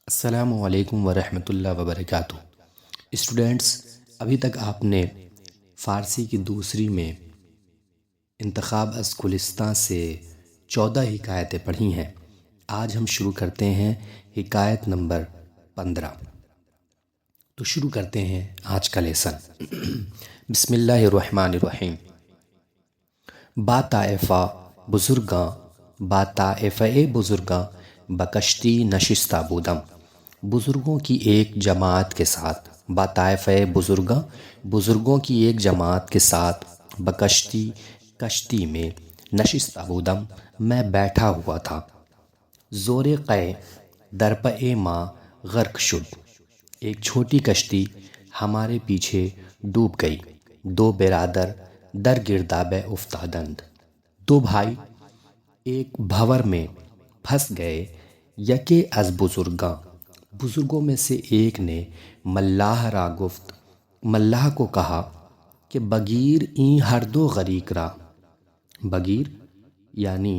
السلام علیکم ورحمۃ اللہ وبرکاتہ۔ اسٹوڈینٹس، ابھی تک آپ نے فارسی کی دوسری میں انتخاب از گلستاں سے 14 حکایتیں پڑھی ہیں۔ آج ہم شروع کرتے ہیں حکایت نمبر 15۔ تو شروع کرتے ہیں آج کا لیسن۔ بسم اللہ الرحمن الرحیم۔ با طائفہ بزرگاں، با طائفہ بزرگاں بکشتی نشستہ بودم۔ بزرگوں کی ایک جماعت کے ساتھ، با طائفہ بزرگاں بزرگوں کی ایک جماعت کے ساتھ، بکشتی کشتی میں، نشستہ بودم میں بیٹھا ہوا تھا۔ زور قے درپے ماں غرق شد، ایک چھوٹی کشتی ہمارے پیچھے ڈوب گئی۔ دو برادر در گرداب افتادند، دو بھائی ایک بھنور میں پھنس گئے۔ یکے از بزرگاں، بزرگوں میں سے ایک نے ملاح را گفت، ملاح کو کہا کہ بگیر این ہر دو غریق را، بگیر یعنی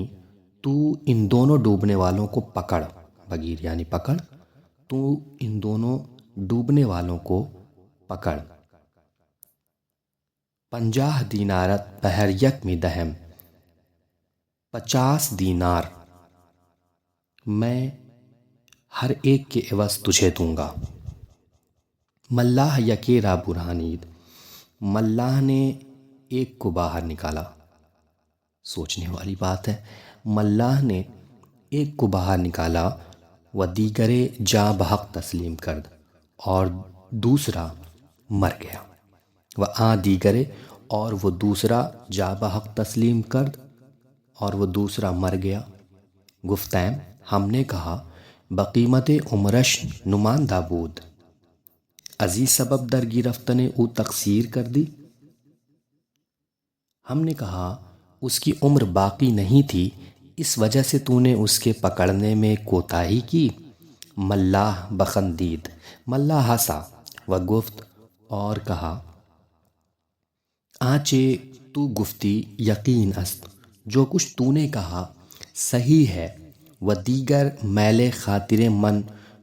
تو ان دونوں ڈوبنے والوں کو پکڑ، بگیر یعنی پکڑ، تو ان دونوں ڈوبنے والوں کو پکڑ۔ 50 دینارت بہر یک می دہم، 50 دینار میں ہر ایک کے عوض تجھے دوں گا۔ ملاح یکے را برہانید، ملاح نے ایک کو باہر نکالا۔ سوچنے والی بات ہے۔ ملاح نے ایک کو باہر نکالا، و دیگرے جاں بحق تسلیم کرد، اور دوسرا مر گیا۔ و آں دیگرے، اور وہ دوسرا جاں بحق تسلیم کرد، اور وہ دوسرا مر گیا۔ گفتیم، ہم نے کہا، بقیمت عمرش نماندہ بود، ازی سبب در گرفتن او تقصیر کر دی۔ ہم نے کہا اس کی عمر باقی نہیں تھی، اس وجہ سے تو نے اس کے پکڑنے میں کوتاہی کی۔ ملاح بخندید، ملاح ہنسا و گفت اور کہا، آنچہ تو گفتی یقین است، جو کچھ تو نے کہا صحیح ہے۔ و دیگر میل خاطر من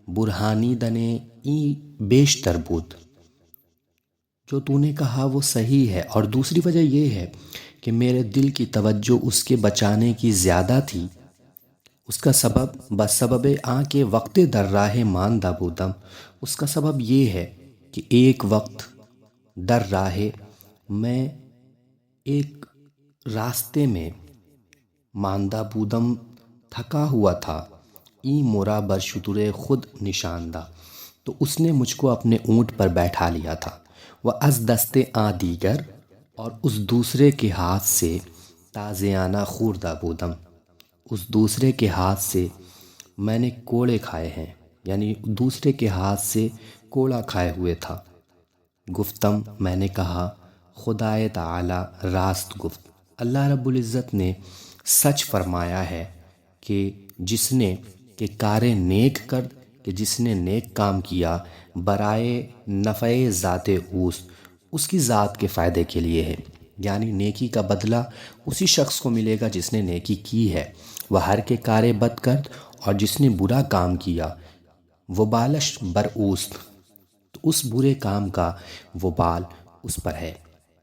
برہانیدن این بیشتر بود، جو تو نے کہا وہ صحیح ہے، اور دوسری وجہ یہ ہے کہ میرے دل کی توجہ اس کے بچانے کی زیادہ تھی۔ اس کا سبب بسبب آں کے وقت در راہ ماندہ بودم، اس کا سبب یہ ہے کہ ایک وقت در راہ، میں ایک راستے میں، ماندہ بودم تھکا ہوا تھا۔ این مورا بر شتر خود نشاندہ، تو اس نے مجھ کو اپنے اونٹ پر بیٹھا لیا تھا۔ و از دست آں دیگر، اور اس دوسرے کے ہاتھ سے، تازیانہ خوردہ بودم، اس دوسرے کے ہاتھ سے میں نے کوڑے کھائے ہیں، یعنی دوسرے کے ہاتھ سے کوڑا کھائے ہوئے تھا۔ گفتم، میں نے کہا، خدائے تعالی راست گفت، اللہ رب العزت نے سچ فرمایا ہے کہ جس نے کہ کار نیک کرد، کہ جس نے نیک کام کیا، برائے نفع ذات اوست، اس کی ذات کے فائدے کے لیے ہے، یعنی نیکی کا بدلہ اسی شخص کو ملے گا جس نے نیکی کی ہے۔ وہ ہر کے کار بد کرد، اور جس نے برا کام کیا، وہ بالش بر اوست، تو اس برے کام کا وبال اس پر ہے،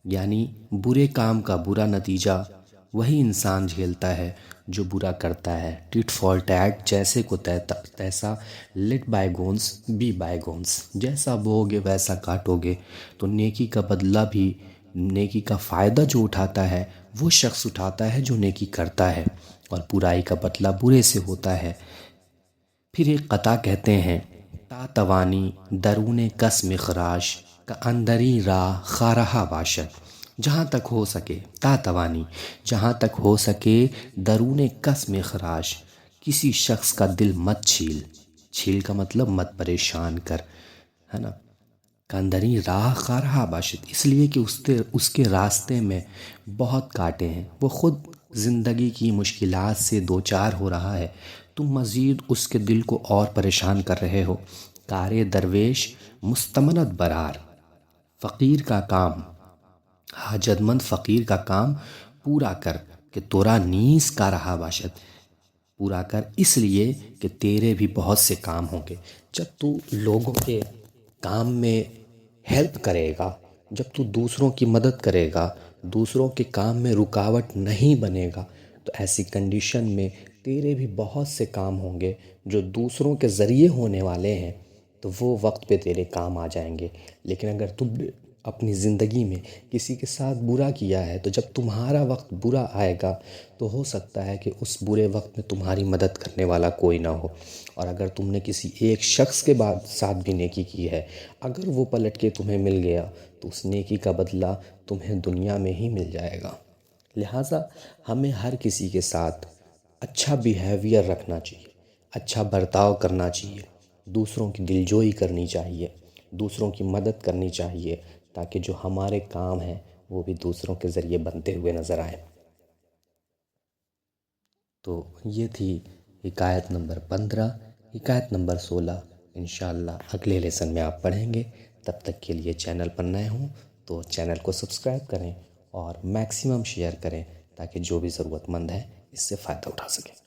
یعنی برے کام کا برا نتیجہ وہی انسان جھیلتا ہے جو برا کرتا ہے۔ ٹٹ فار ٹیٹ، جیسے کو تیسا، لیٹ بائی گونس بی بائی گونس، جیسا بوؤ گے ویسا کاٹو گے۔ تو نیکی کا بدلہ بھی، نیکی کا فائدہ جو اٹھاتا ہے وہ شخص اٹھاتا ہے جو نیکی کرتا ہے، اور برائی کا بدلہ برے سے ہوتا ہے۔ پھر ایک قطع کہتے ہیں، تا توانی درون کس مخراش کا اندری راہ خارہا باشد، جہاں تک ہو سکے، تا توانی جہاں تک ہو سکے، درون کس مخراش کسی شخص کا دل مت چھیل، چھیل کا مطلب مت پریشان کر، ہے نا۔ کاندری راہ خارہا باشد، اس لیے کہ اس کے راستے میں بہت کانٹے ہیں، وہ خود زندگی کی مشکلات سے دوچار ہو رہا ہے، تم مزید اس کے دل کو اور پریشان کر رہے ہو۔ کار درویش مستمند برار، فقیر کا کام، حاجت مند فقیر کا کام پورا کر، کہ تورا نیز کا رہا باشد، پورا کر، اس لیے کہ تیرے بھی بہت سے کام ہوں گے۔ جب تو لوگوں کے کام میں ہیلپ کرے گا، جب تو دوسروں کی مدد کرے گا، دوسروں کے کام میں رکاوٹ نہیں بنے گا، تو ایسی کنڈیشن میں تیرے بھی بہت سے کام ہوں گے جو دوسروں کے ذریعے ہونے والے ہیں، تو وہ وقت پہ تیرے کام آ جائیں گے۔ لیکن اگر تم نے اپنی زندگی میں کسی کے ساتھ برا کیا ہے، تو جب تمہارا وقت برا آئے گا تو ہو سکتا ہے کہ اس برے وقت میں تمہاری مدد کرنے والا کوئی نہ ہو۔ اور اگر تم نے کسی ایک شخص کے ساتھ بھی نیکی کی ہے، اگر وہ پلٹ کے تمہیں مل گیا تو اس نیکی کا بدلہ تمہیں دنیا میں ہی مل جائے گا۔ لہٰذا ہمیں ہر کسی کے ساتھ اچھا بیہیویئر رکھنا چاہیے، اچھا برتاؤ کرنا چاہیے، دوسروں کی دلجوئی کرنی چاہیے، دوسروں کی مدد کرنی چاہیے، تاکہ جو ہمارے کام ہیں وہ بھی دوسروں کے ذریعے بنتے ہوئے نظر آئیں۔ تو یہ تھی حکایت نمبر 15۔ حکایت نمبر 16 انشاءاللہ اگلے لیسن میں آپ پڑھیں گے۔ تب تک کے لیے چینل پر نئے ہوں تو چینل کو سبسکرائب کریں اور میکسیمم شیئر کریں، تاکہ جو بھی ضرورت مند ہے اس سے فائدہ اٹھا سکیں۔